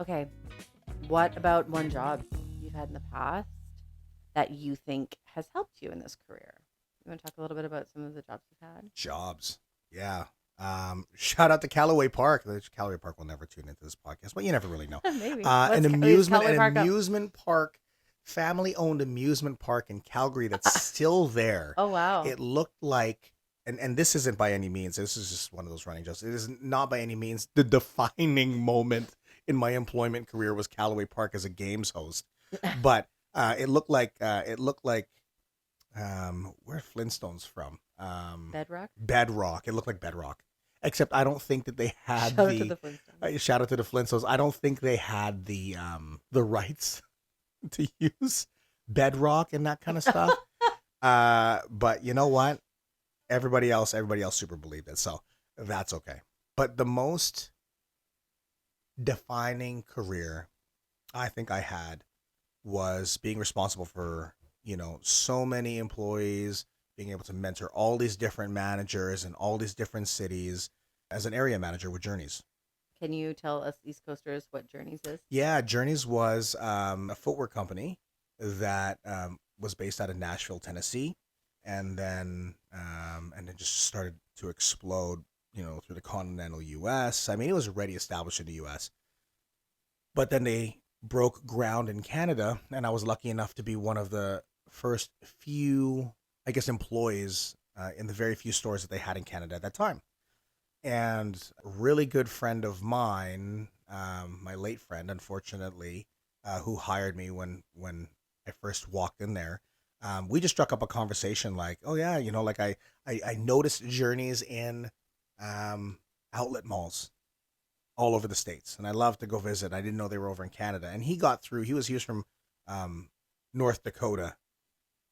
Okay, what about one job you've had in the past that you think has helped you in this career? You want to talk a little bit about some of the jobs you've had? Jobs. Yeah. Shout out to Callaway Park. Callaway Park will never tune into this podcast, but you never really know. Maybe. An Is amusement, Callaway an Park up? amusement park, family-owned amusement park in Calgary that's still there. Oh, wow. It looked like, and this isn't by any means. This is just one of those running jokes. It is not by any means the defining moment in my employment career was Callaway Park as a games host, but it looked like where are Flintstones from? Bedrock? Bedrock. It looked like Bedrock. Except I don't think that they had Shout out to the the Flintstones. shout out to the Flintstones. I don't think they had the rights to use Bedrock and that kind of stuff. But you know what? Everybody else super believed it, so that's okay. But the most defining career I think I had was being responsible for, so many employees, being able to mentor all these different managers in all these different cities as an area manager with Journeys. Can you tell us East Coasters what Journeys is? Yeah, Journeys was a footwear company that was based out of Nashville, Tennessee, and then just started to explode, through the continental U.S. I mean, it was already established in the U.S., but then they broke ground in Canada, and I was lucky enough to be one of the first few, I guess, employees in the very few stores that they had in Canada at that time. And a really good friend of mine, my late friend, unfortunately, who hired me when I first walked in there, we just struck up a conversation like, oh yeah, like I noticed Journeys in outlet malls all over the states, and I love to go visit. I didn't know they were over in Canada, and he got through. He was from um, North Dakota,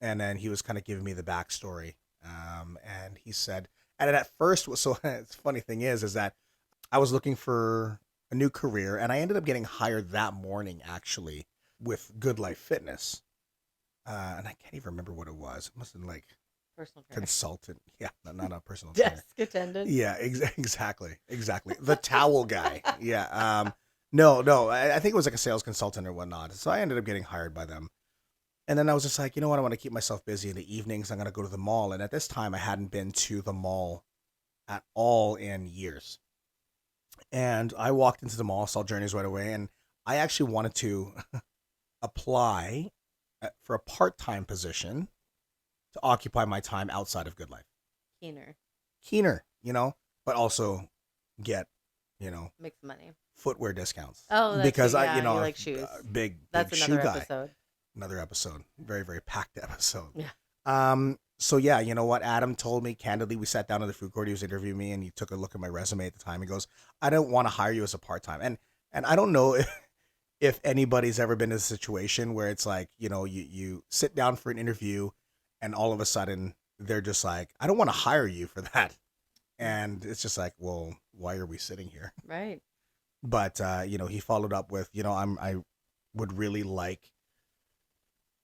and then he was kind of giving me the backstory. And he said, and at first, so it's funny thing is that I was looking for a new career, and I ended up getting hired that morning actually with Good Life Fitness, and I can't even remember what it was. It must have been like Personal trainer. consultant. Yeah, not a personal trainer. Desk attendant. Yeah, exactly. The towel guy. Yeah. No. I think it was like a sales consultant or whatnot. So I ended up getting hired by them. And then I was just like, you know what? I want to keep myself busy in the evenings. I'm going to go to the mall. And at this time, I hadn't been to the mall at all in years. And I walked into the mall, saw Journeys right away. And I actually wanted to apply for a part time position to occupy my time outside of Good Life. Keener. Keener, but also get, you know, Makes money. footwear discounts Oh, that's because right. I, Yeah, you like shoes. big That's shoe another guy. episode. Another episode, very very packed episode. Yeah. So yeah, you know what? Adam told me candidly. We sat down in the food court. He was interviewing me, and he took a look at my resume at the time. He goes, "I don't want to hire you as a part time." And I don't know if anybody's ever been in a situation where it's like, you sit down for an interview, and all of a sudden they're just like, "I don't want to hire you for that," and it's just like, well, why are we sitting here? Right. But he followed up with, I would really like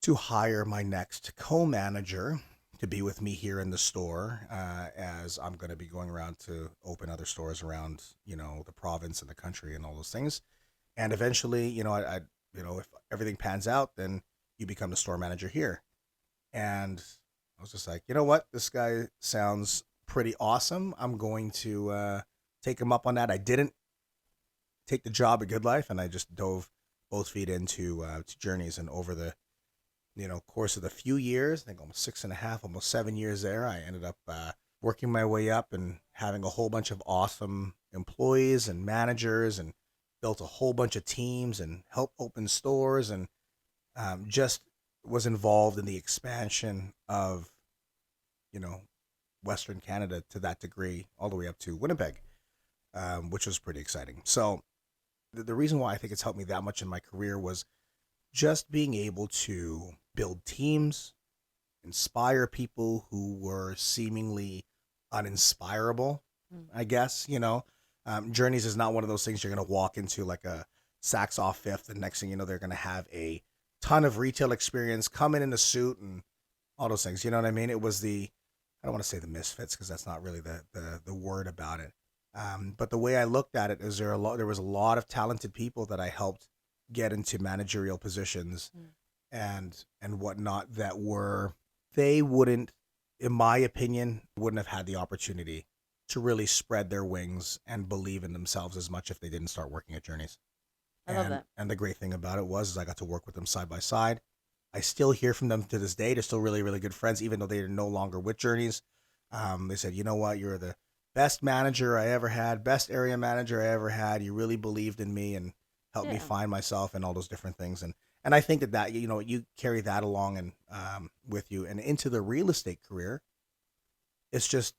to hire my next co-manager to be with me here in the store, as I'm going to be going around to open other stores around, the province and the country and all those things. And eventually, if everything pans out, then you become the store manager here. And I was just like, you know what? This guy sounds pretty awesome. I'm going to take him up on that. I didn't take the job at Good Life, and I just dove both feet into to Journeys. And over the course of the few years, I think almost 6.5, almost 7 years there, I ended up working my way up and having a whole bunch of awesome employees and managers, and built a whole bunch of teams and helped open stores, and just was involved in the expansion of you know Western Canada to that degree, all the way up to Winnipeg, which was pretty exciting. So the reason why I think it's helped me that much in my career was just being able to build teams, inspire people who were seemingly uninspirable, Mm. I guess. Journeys is not one of those things you're going to walk into like a Saks off Fifth, and next thing you know, they're going to have a ton of retail experience, come in a suit and all those things. You know what I mean? It was I don't want to say the misfits because that's not really the word about it. But the way I looked at it is there was a lot of talented people that I helped get into managerial positions Mm. and whatnot that they wouldn't, in my opinion, wouldn't have had the opportunity to really spread their wings and believe in themselves as much if they didn't start working at Journeys. I love that. And the great thing about it was is I got to work with them side by side. I still hear from them to this day. They're still really, really good friends, even though they're no longer with Journeys. They said, you know what, you're the best manager I ever had, best area manager I ever had. You really believed in me and helped me Yeah. find myself and all those different things. And I think that you carry that along and with you and into the real estate career. It's just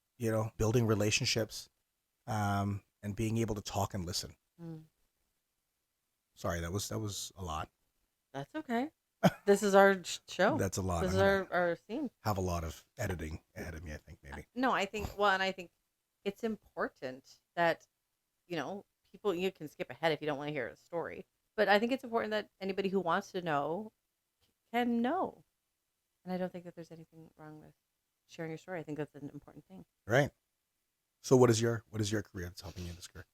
building relationships and being able to talk and listen. Mm. Sorry, that was a lot. That's okay. This is our show. That's a lot. This I'm is gonna our scene. have a lot of editing ahead of me, I think maybe. No, I think, well, and I think it's important that, people, you can skip ahead if you don't want to hear a story. But I think it's important that anybody who wants to know can know. And I don't think that there's anything wrong with sharing your story. I think that's an important thing. Right. So what is your career that's helping you in this career?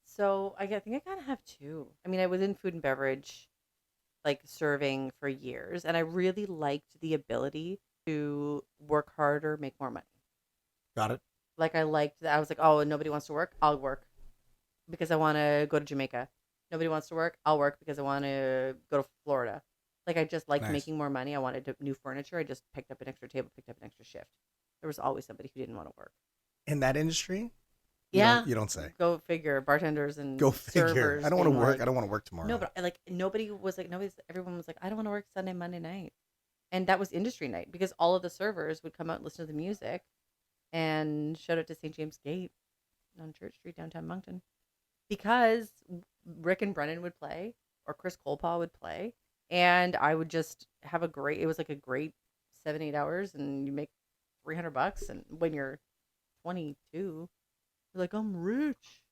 So I think I kind of have two. I mean, I was in food and beverage, like serving for years, and I really liked the ability to work harder, make more money. Got it. Like I liked that. I was like, oh, nobody wants to work. I'll work because I want to go to Jamaica. Nobody wants to work. I'll work because I want to go to Florida. Like I just liked Nice. making more money. I wanted new furniture. I just picked up an extra table, picked up an extra shift. There was always somebody who didn't want to work. In that industry? Yeah. You don't say. Go figure. Bartenders and Go figure. servers I don't want to being work. like- I don't want to work tomorrow. No, but like everyone was like, I don't want to work Sunday, Monday night. And that was industry night because all of the servers would come out and listen to the music. And shout out to St. James Gate on Church Street, downtown Moncton. Because Rick and Brennan would play or Chris Colpaw would play. And I would just have it was like a great 7-8 hours and you make $300. And when you're 22, you're like, I'm rich.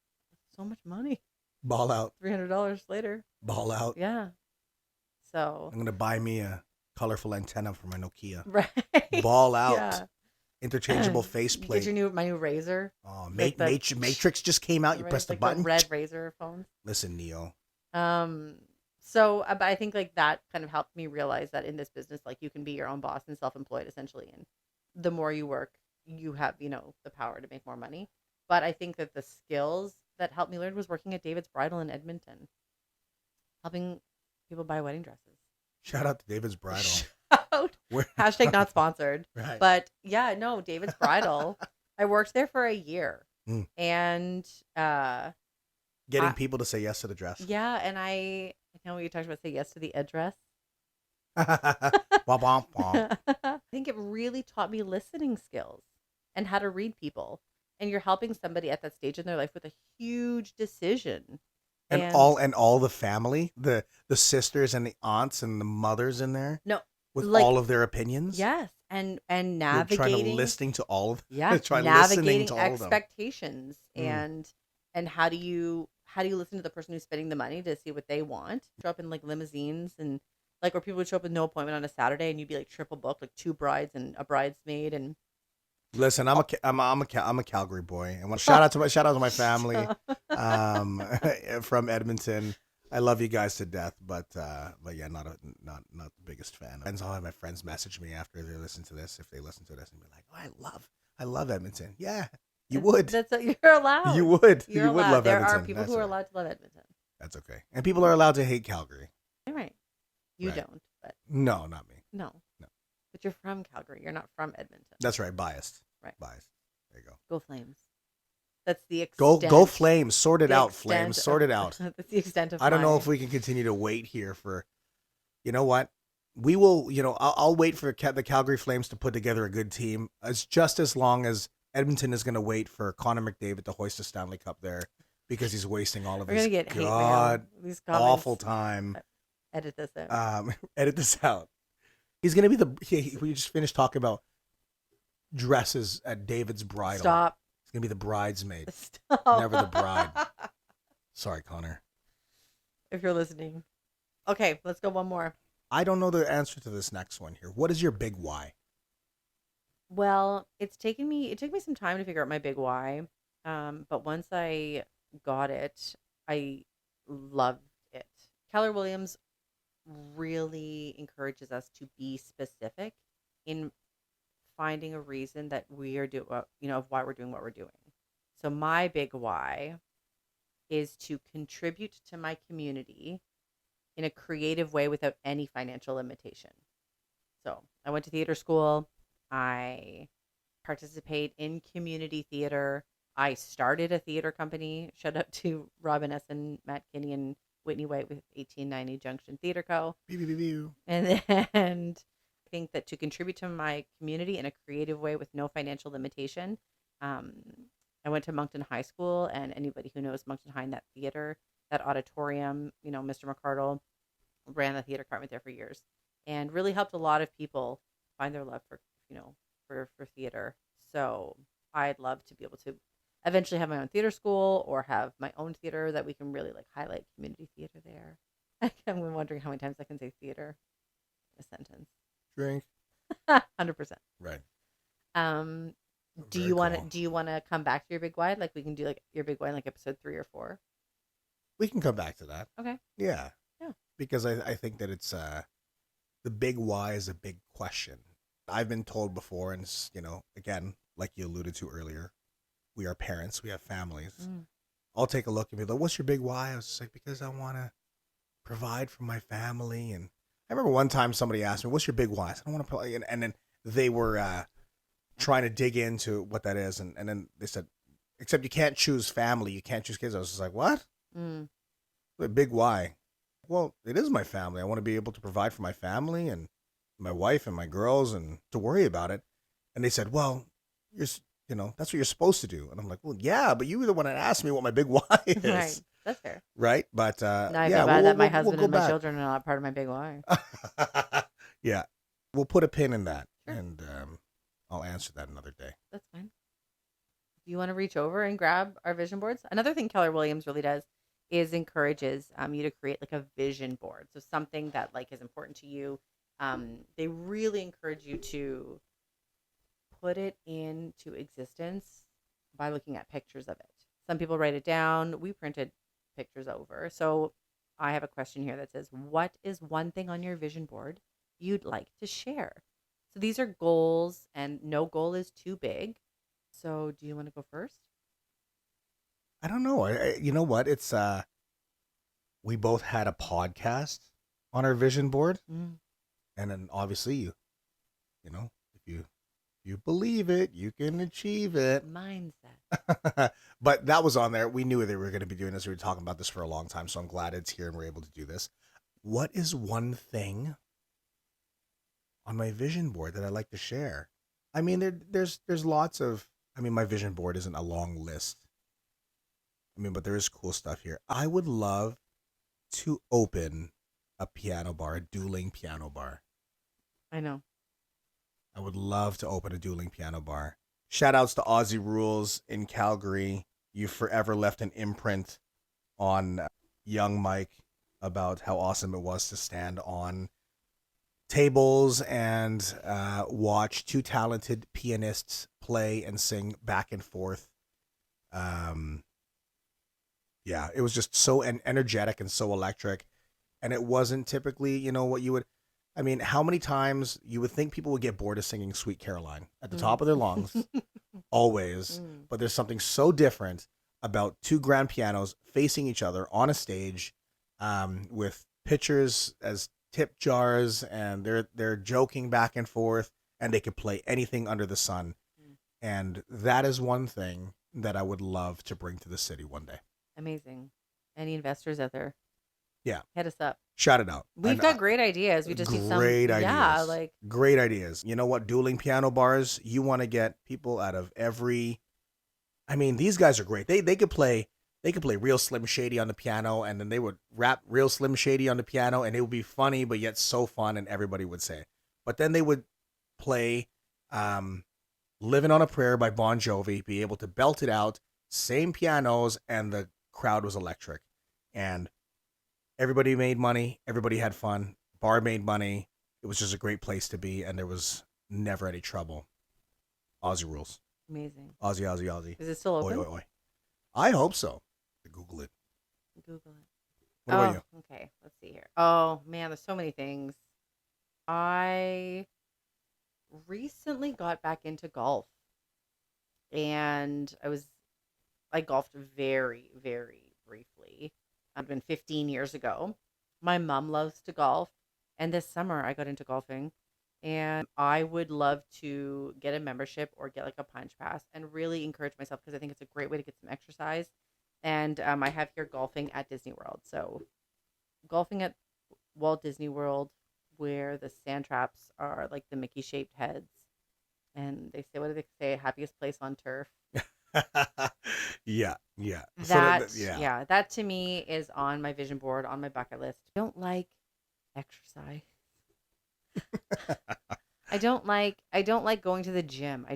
So much money. Ball out. $300 later. Ball out. Yeah. So. I'm going to buy me a colorful antenna for my Nokia. Right. Ball out. Yeah. Interchangeable faceplate. Get my new Razor. Oh, Like the- Matrix just came out. You press the like button. The red Razor phones. Listen, Neo. So, but I think like that kind of helped me realize that in this business, like you can be your own boss and self-employed essentially, and the more you work, you have the power to make more money. But I think that the skills that helped me learn was working at David's Bridal in Edmonton, helping people buy wedding dresses. Shout out to David's Bridal. Hashtag not sponsored. Right. But yeah, no, David's Bridal. I worked there for a year, Mm. and Getting people to say yes to the dress. yeah, and I know you talked about say yes to the address. Womp, womp, womp. I think it really taught me listening skills and how to read people. And you're helping somebody at that stage in their life with a huge decision. And all the family, the sisters and the aunts and the mothers in there. No, with like- all of their opinions. Yes, and You're navigating, trying to listening to all of yeah, try listening navigating to all of them. expectations Mm. and how do you listen to the person who's spending the money to see what they want? Show up in like limousines and like where people would show up with no appointment on a Saturday and you'd be like triple booked, like 2 brides and a bridesmaid and. Listen, I'm a Calgary boy, and shout out to my family from Edmonton. I love you guys to death, but yeah, not the biggest fan. And I'll have my friends message me after they listen to this, if they listen to this, and be like, "Oh, I love Edmonton." Yeah, you would. That's you're allowed. You would. You're You would allowed. love There Edmonton. are people That's who are all right. allowed to love Edmonton. That's okay, and people are allowed to hate Calgary. All right. You Right. don't, but No, not me. no. No. But you're from Calgary. You're not from Edmonton. That's right. Biased. Right. Biased. There you go. Go Flames. That's the Go extent. Flames. Sort it the out, extent Flames. Sort of- it out. That's the extent of I don't know my- if we can continue to wait here for, you know what? We will, I'll wait for the Calgary Flames to put together a good team. It's just as long as Edmonton is going to wait for Connor McDavid to hoist a Stanley Cup there because he's wasting all of We're his gonna get hate mail. god These comments. awful time. Edit this out. Edit this out. He's going to be we just finished talking about dresses at David's bridal. Stop. He's going to be the bridesmaid. Stop. Never the bride. Sorry, Connor. If you're listening. Okay, let's go one more. I don't know the answer to this next one here. What is your big why? Well, it took me some time to figure out my big why. But once I got it, I loved it. Keller Williams really encourages us to be specific in finding a reason that we are doing, of why we're doing what we're doing. So my big why is to contribute to my community in a creative way without any financial limitation. So I went to theater school. I participate in community theater. I started a theater company. Shout out to Robin Essen, Matt Kinney, and Whitney White with 1890 Junction Theater Co. Pew, pew, pew, pew. And I think that to contribute to my community in a creative way with no financial limitation, um, I went to Moncton High School, and anybody who knows Moncton High and that theater, that auditorium, Mr. McCardle ran the theater department there for years, and really helped a lot of people find their love for for theater. So I'd love to be able to eventually have my own theater school or have my own theater that we can really like highlight community theater there. I'm wondering how many times I can say theater in a sentence. Drink. 100%. Right. Um, do Very you want to cool. come back to your big wide? Like we can do like your big wide like episode 3 or 4. We can come back to that. Okay. Yeah. Yeah. Because I think that it's the big why is a big question. I've been told before, and again, like you alluded to earlier, we are parents, we have families. Mm. I'll take a look and be like, "What's your big why?" I was just like, "Because I want to provide for my family." And I remember one time somebody asked me, "What's your big why?" I said, "I want to play," and then they were trying to dig into what that is, and then they said, "Except you can't choose family, you can't choose kids." I was just like, "What? Mm. The big why?" Well, it is my family. I want to be able to provide for my family and my wife and my girls and to worry about it. And they said, "Well, that's what you're supposed to do." And I'm like, "Well, yeah, but you were the one that asked me what my big why Right. is." That's fair. Right? But Now I feel yeah, bad that my we'll husband go and my back. children are not part of my big why. Yeah, we'll put a pin in that, Sure. and I'll answer that another day. That's fine. Do you want to reach over and grab our vision boards? Another thing Keller Williams really does is encourages you to create like a vision board. So something that like is important to you. They really encourage you to put it into existence by looking at pictures of it. Some people write it down. We printed pictures over. So I have a question here that says, what is one thing on your vision board you'd like to share? So these are goals, and no goal is too big. So do you want to go first? I don't know. You know what? It's we both had a podcast on our vision board, Mm, and then obviously if you believe it, you can achieve it. mindset. But that was on there. We knew they were going to be doing this. We were talking about this for a long time, so I'm glad it's here and we're able to do this. What is one thing on my vision board that I like to share? I mean, there's lots of. I mean, my vision board isn't a long list. I mean, but there is cool stuff here. I would love to open a piano bar, a dueling piano bar. I know. I would love to open a dueling piano bar. Shout outs to Aussie Rules in Calgary. You forever left an imprint on young Mike about how awesome it was to stand on tables and watch two talented pianists play and sing back and forth. Yeah, it was just so energetic and so electric. And it wasn't typically, what you would. I mean, how many times you would think people would get bored of singing Sweet Caroline at the top of their lungs, always. Mm. But there's something so different about two grand pianos facing each other on a stage, with pitchers as tip jars, and they're joking back and forth, and they could play anything under the sun. Mm. And that is one thing that I would love to bring to the city one day. Amazing. Any investors out there? Yeah. Hit us up. Shout it out. We've got great ideas. We just need some. Great ideas. Yeah, like great ideas. You know what? Dueling piano bars. You want to get people out of every. I mean, these guys are great. They could play. They could play Real Slim Shady on the piano, and then they would rap Real Slim Shady on the piano, and it would be funny, but yet so fun, and everybody would say. But then they would play "Living on a Prayer" by Bon Jovi, be able to belt it out, same pianos, and the crowd was electric, and everybody made money. Everybody had fun. Bar made money. It was just a great place to be, and there was never any trouble. Aussie Rules. amazing. Aussie, Aussie, Aussie. Is it still Oi, open? oi, oi. I hope so. Google it. Google it. What about Oh, you? okay. Let's see here. Oh man, there's so many things. I recently got back into golf, and I golfed very, very briefly. I've been 15 years ago. My mom loves to golf, and this summer I got into golfing, and I would love to get a membership or get like a punch pass and really encourage myself because I think it's a great way to get some exercise. And I have here golfing at Disney World. So golfing at Walt Disney World, where the sand traps are like the Mickey shaped heads, and they say, what do they say? Happiest place on turf. Yeah, yeah. So That, yeah. yeah, that to me is on my vision board, on my bucket list. I don't like exercise. I don't like going to the gym.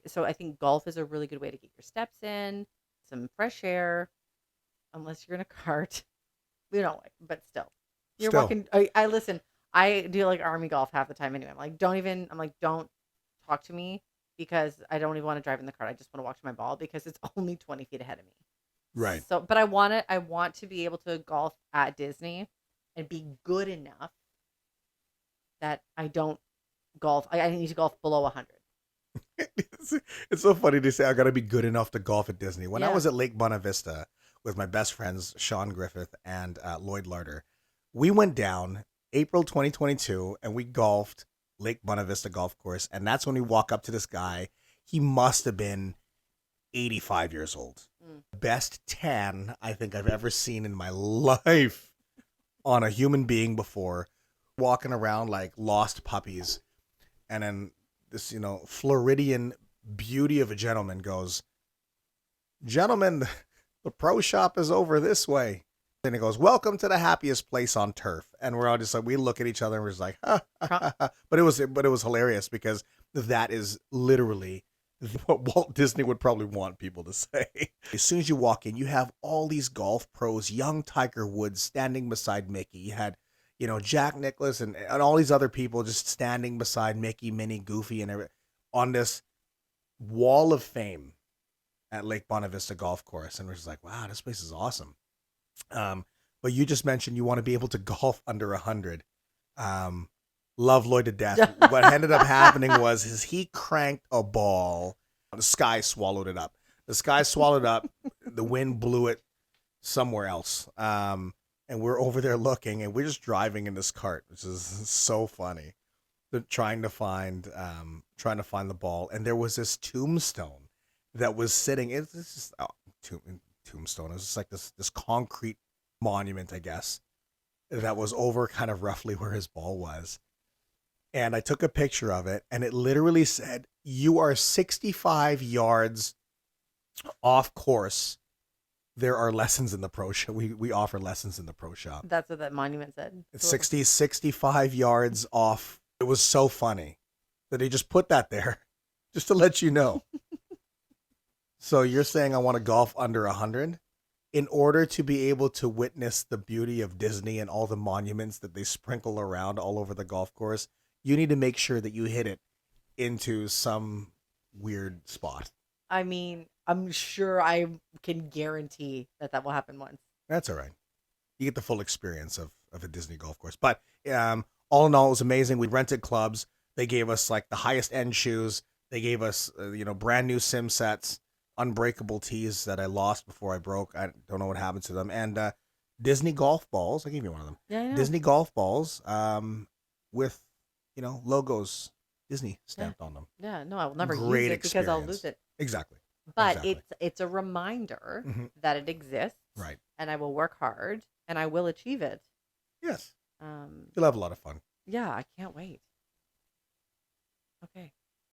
So I think golf is a really good way to get your steps in, some fresh air, unless you're in a cart. We don't like, but still. You're Still, walking I listen, I do like army golf half the time anyway. I'm like, don't talk to me because I don't even want to drive in the cart. I just want to walk to my ball because it's only 20 feet ahead of me. right. So, but I want to be able to golf at Disney and be good enough that I don't I need to golf below 100. it's, it's so funny to say I got to be good enough to golf at Disney. When I Yeah. was at Lake Buena Vista with my best friends Sean Griffith and Lloyd Larder, we went down April 2022 and we golfed Lake Buena Vista Golf Course, and that's when we walk up to this guy. He must have been 85 years old. Mm. Best tan I think I've ever seen in my life on a human being before. Walking around like lost puppies, and then this, Floridian beauty of a gentleman goes, "Gentlemen, the pro shop is over this way." And he goes, "Welcome to the happiest place on turf." And we're all just like, we look at each other and we're just like, ha, ha, ha, ha. But it was hilarious because that is literally what Walt Disney would probably want people to say. As soon as you walk in, you have all these golf pros, young Tiger Woods standing beside Mickey. You had, Jack Nicklaus and all these other people just standing beside Mickey, Minnie, Goofy, and everything on this wall of fame at Lake Buena Vista Golf Course. And we're just like, wow, this place is awesome. But you just mentioned you want to be able to golf under 100. Love Lloyd to death. What ended up happening is he cranked a ball. The sky swallowed it up. The sky swallowed up. The wind blew it somewhere else. And we're over there looking, and we're just driving in this cart, which is so funny. Trying to find the ball, and there was this tombstone that was sitting. It's just tombstone. It was just like this concrete monument, I guess, that was over kind of roughly where his ball was. And I took a picture of it, and it literally said, "You are 65 yards off course. There are lessons in the pro shop. We offer lessons in the pro shop." That's what that monument said. It's 65 yards off. It was so funny that he just put that there just to let you know. So you're saying I want to golf under 100? In order to be able to witness the beauty of Disney and all the monuments that they sprinkle around all over the golf course, you need to make sure that you hit it into some weird spot. I mean, I'm sure I can guarantee that will happen once. That's all right. You get the full experience of a Disney golf course. But all in all, it was amazing. We rented clubs. They gave us like the highest end shoes. They gave us, brand new sim sets, unbreakable tees that I lost before I broke. I don't know what happened to them. And Disney golf balls. I gave you one of them. Yeah, I know. Disney golf balls with, logos Disney stamped on them. Yeah, no, I will never Great use it because I'll experience. lose it. Exactly. But Exactly. it's a reminder Mhm. that it exists, Right. and I will work hard, and I will achieve it. Yes. Um, You'll have a lot of fun. yeah, I can't wait. Okay.